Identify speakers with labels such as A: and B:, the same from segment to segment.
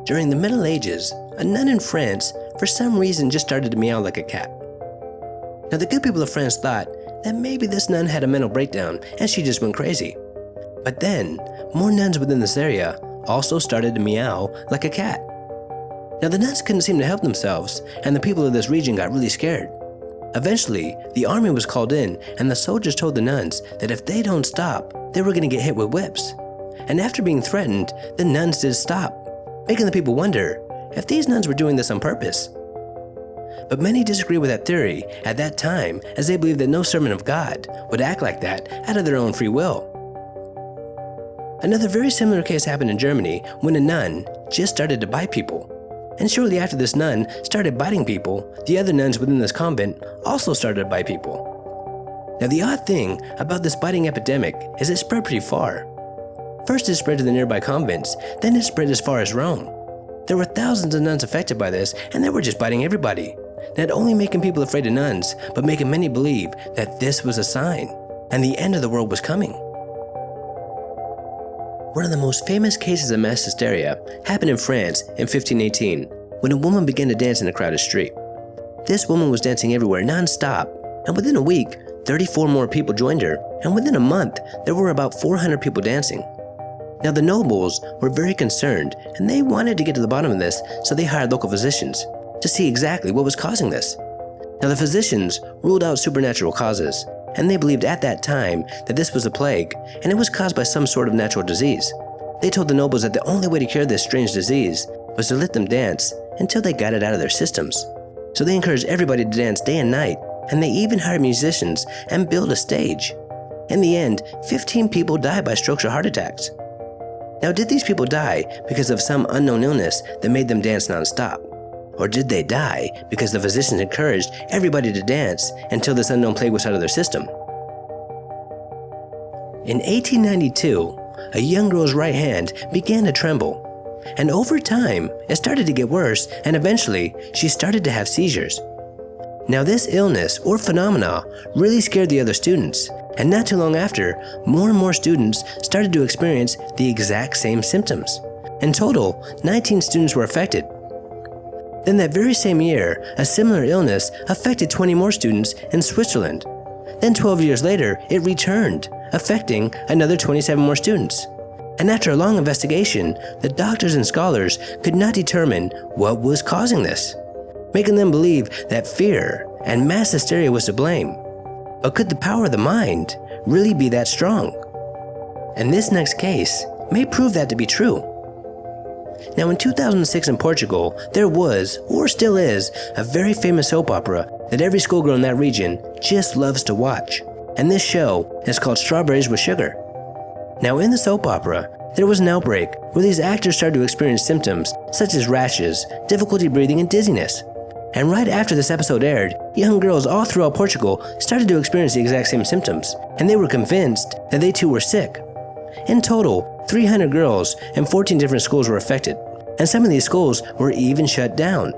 A: During the Middle Ages, a nun in France, for some reason, just started to meow like a cat. Now, the good people of France thought that maybe this nun had a mental breakdown and she just went crazy. But then, more nuns within this area also started to meow like a cat. Now, the nuns couldn't seem to help themselves, and the people of this region got really scared. Eventually, the army was called in, and the soldiers told the nuns that if they don't stop, they were going to get hit with whips. And after being threatened, the nuns did stop, making the people wonder if these nuns were doing this on purpose. But many disagree with that theory at that time, as they believed that no servant of God would act like that out of their own free will. Another very similar case happened in Germany when a nun just started to bite people. And shortly after this nun started biting people, the other nuns within this convent also started to bite people. Now, the odd thing about this biting epidemic is it spread pretty far. First it spread to the nearby convents, then it spread as far as Rome. There were thousands of nuns affected by this, and they were just biting everybody, not only making people afraid of nuns, but making many believe that this was a sign, and the end of the world was coming. One of the most famous cases of mass hysteria happened in France in 1518, when a woman began to dance in a crowded street. This woman was dancing everywhere non-stop, and within a week, 34 more people joined her, and within a month, there were about 400 people dancing. Now, the nobles were very concerned, and they wanted to get to the bottom of this, so they hired local physicians to see exactly what was causing this. Now, the physicians ruled out supernatural causes, and they believed at that time that this was a plague, and it was caused by some sort of natural disease. They told the nobles that the only way to cure this strange disease was to let them dance until they got it out of their systems. So they encouraged everybody to dance day and night, and they even hired musicians and built a stage. In the end, 15 people died by strokes or heart attacks. Now, did these people die because of some unknown illness that made them dance non-stop? Or did they die because the physicians encouraged everybody to dance until this unknown plague was out of their system? In 1892, a young girl's right hand began to tremble, and over time, it started to get worse, and eventually, she started to have seizures. Now, this illness or phenomena really scared the other students, and not too long after, more and more students started to experience the exact same symptoms. In total, 19 students were affected. Then that very same year, a similar illness affected 20 more students in Switzerland. Then 12 years later, it returned, affecting another 27 more students. And after a long investigation, the doctors and scholars could not determine what was causing this, making them believe that fear and mass hysteria was to blame. But could the power of the mind really be that strong? And this next case may prove that to be true. Now, in 2006 in Portugal, there was, or still is, a very famous soap opera that every schoolgirl in that region just loves to watch. And this show is called Strawberries with Sugar. Now, in the soap opera, there was an outbreak where these actors started to experience symptoms such as rashes, difficulty breathing, and dizziness. And right after this episode aired, young girls all throughout Portugal started to experience the exact same symptoms, and they were convinced that they too were sick. In total, 300 girls in 14 different schools were affected, and some of these schools were even shut down.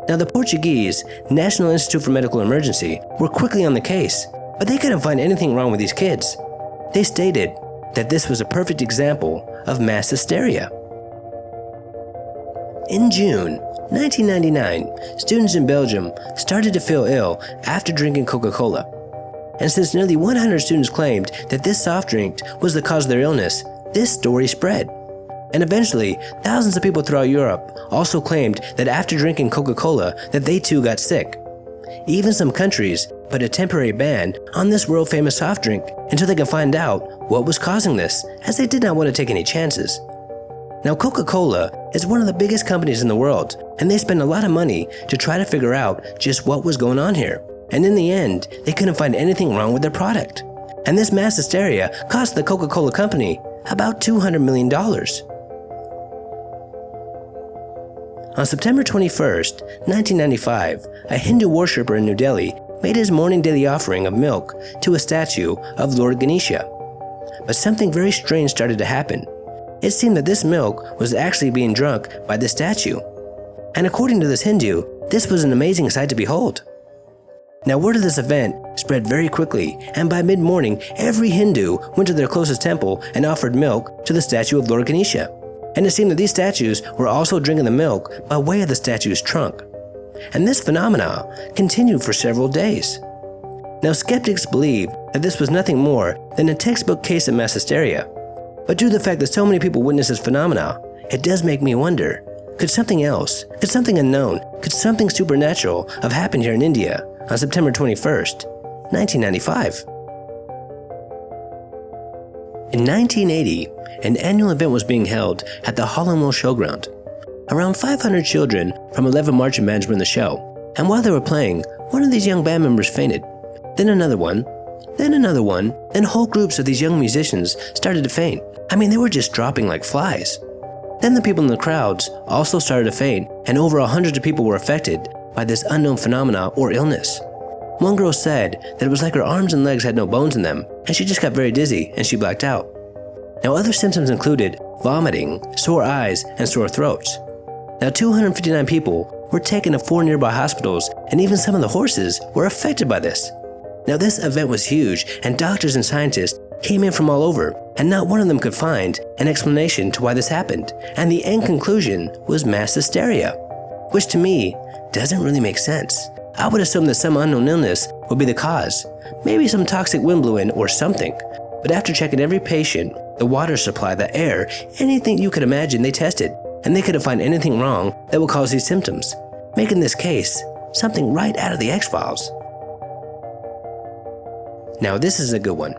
A: Now, the Portuguese National Institute for Medical Emergency were quickly on the case, but they couldn't find anything wrong with these kids. They stated that this was a perfect example of mass hysteria. In June 1999, students in Belgium started to feel ill after drinking Coca-Cola. And since nearly 100 students claimed that this soft drink was the cause of their illness, this story spread. And eventually, thousands of people throughout Europe also claimed that after drinking Coca-Cola that they too got sick. Even some countries put a temporary ban on this world-famous soft drink until they could find out what was causing this, as they did not want to take any chances. Now, Coca-Cola is one of the biggest companies in the world, and they spend a lot of money to try to figure out just what was going on here. And in the end, they couldn't find anything wrong with their product. And this mass hysteria cost the Coca-Cola company about $200 million. On September 21st, 1995, a Hindu worshipper in New Delhi made his morning daily offering of milk to a statue of Lord Ganesha. But something very strange started to happen. It seemed that this milk was actually being drunk by the statue. And according to this Hindu, this was an amazing sight to behold. Now, word of this event spread very quickly, and by mid-morning, every Hindu went to their closest temple and offered milk to the statue of Lord Ganesha. and it seemed that these statues were also drinking the milk by way of the statue's trunk. And this phenomena continued for several days. Now, skeptics believe that this was nothing more than a textbook case of mass hysteria. But due to the fact that so many people witnessed this phenomena, it does make me wonder, could something else, could something unknown, could something supernatural have happened here in India on September 21st, 1995? In 1980, an annual event was being held at the Holland Mill Showground. Around 500 children from 11 marching bands were in the show, and while they were playing, one of these young band members fainted. Then another one, then whole groups of these young musicians started to faint. I mean, they were just dropping like flies. Then the people in the crowds also started to faint, and over 100 of people were affected by this unknown phenomena or illness. One girl said that it was like her arms and legs had no bones in them, and she just got very dizzy and she blacked out. Now, other symptoms included vomiting, sore eyes, and sore throats. Now, 259 people were taken to 4 nearby hospitals, and even some of the horses were affected by this. Now, this event was huge, and doctors and scientists came in from all over, and not one of them could find an explanation to why this happened, and the end conclusion was mass hysteria, which to me doesn't really make sense. I would assume that some unknown illness would be the cause, maybe some toxic wind blew in or something, but after checking every patient, the water supply, the air, anything you could imagine they tested, and they couldn't find anything wrong that would cause these symptoms, making this case something right out of the X-Files. Now this is a good one.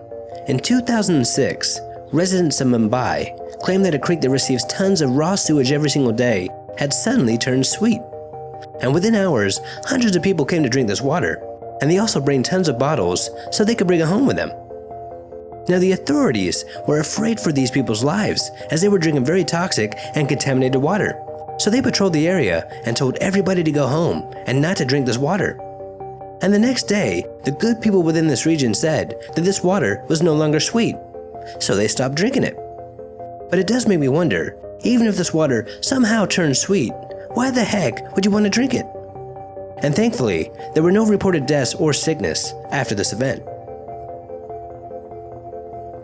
A: In 2006, residents of Mumbai claimed that a creek that receives tons of raw sewage every single day had suddenly turned sweet. And within hours, hundreds of people came to drink this water, and they also bring tons of bottles so they could bring it home with them. Now the authorities were afraid for these people's lives as they were drinking very toxic and contaminated water. So they patrolled the area and told everybody to go home and not to drink this water. And the next day, the good people within this region said that this water was no longer sweet, so they stopped drinking it. But it does make me wonder, even if this water somehow turned sweet, why the heck would you want to drink it? And thankfully, there were no reported deaths or sickness after this event.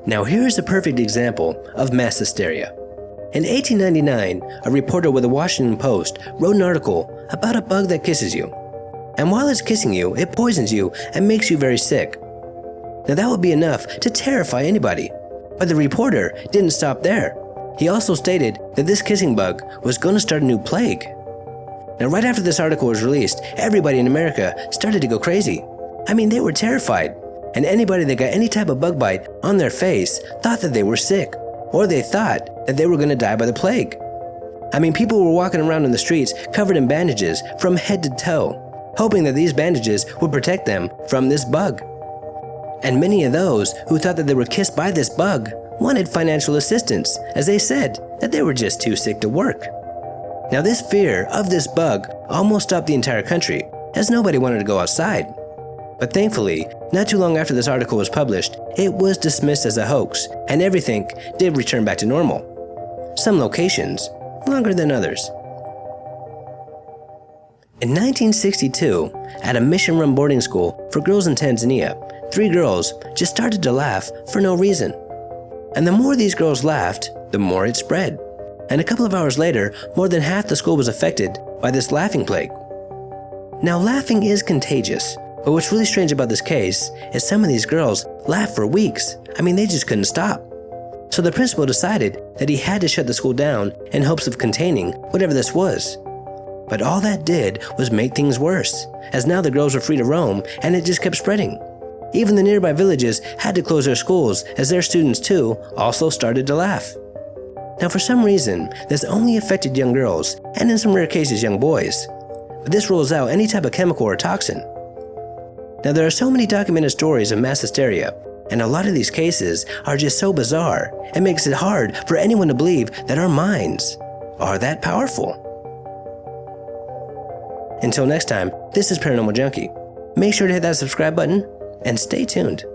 A: Now here is a perfect example of mass hysteria. In 1899, a reporter with the Washington Post wrote an article about a bug that kisses you. And while it's kissing you, it poisons you and makes you very sick. Now that would be enough to terrify anybody. But the reporter didn't stop there. He also stated that this kissing bug was going to start a new plague. Now right after this article was released, everybody in America started to go crazy. I mean, they were terrified. And anybody that got any type of bug bite on their face thought that they were sick, or they thought that they were going to die by the plague. I mean, people were walking around in the streets covered in bandages from head to toe, hoping that these bandages would protect them from this bug. And many of those who thought that they were kissed by this bug wanted financial assistance, as they said that they were just too sick to work. Now this fear of this bug almost stopped the entire country, as nobody wanted to go outside. But thankfully, not too long after this article was published, it was dismissed as a hoax, and everything did return back to normal. Some locations longer than others. In 1962, at a mission-run boarding school for girls in Tanzania, 3 girls just started to laugh for no reason. And the more these girls laughed, the more it spread. And a couple of hours later, more than half the school was affected by this laughing plague. Now, laughing is contagious, but what's really strange about this case is some of these girls laughed for weeks. I mean, they just couldn't stop. So the principal decided that he had to shut the school down in hopes of containing whatever this was. But all that did was make things worse, as now the girls were free to roam and it just kept spreading. Even the nearby villages had to close their schools as their students too also started to laugh. Now for some reason, this only affected young girls and in some rare cases young boys. But this rules out any type of chemical or toxin. Now there are so many documented stories of mass hysteria, and a lot of these cases are just so bizarre, it makes it hard for anyone to believe that our minds are that powerful. Until next time, this is Paranormal Junkie. Make sure to hit that subscribe button and stay tuned.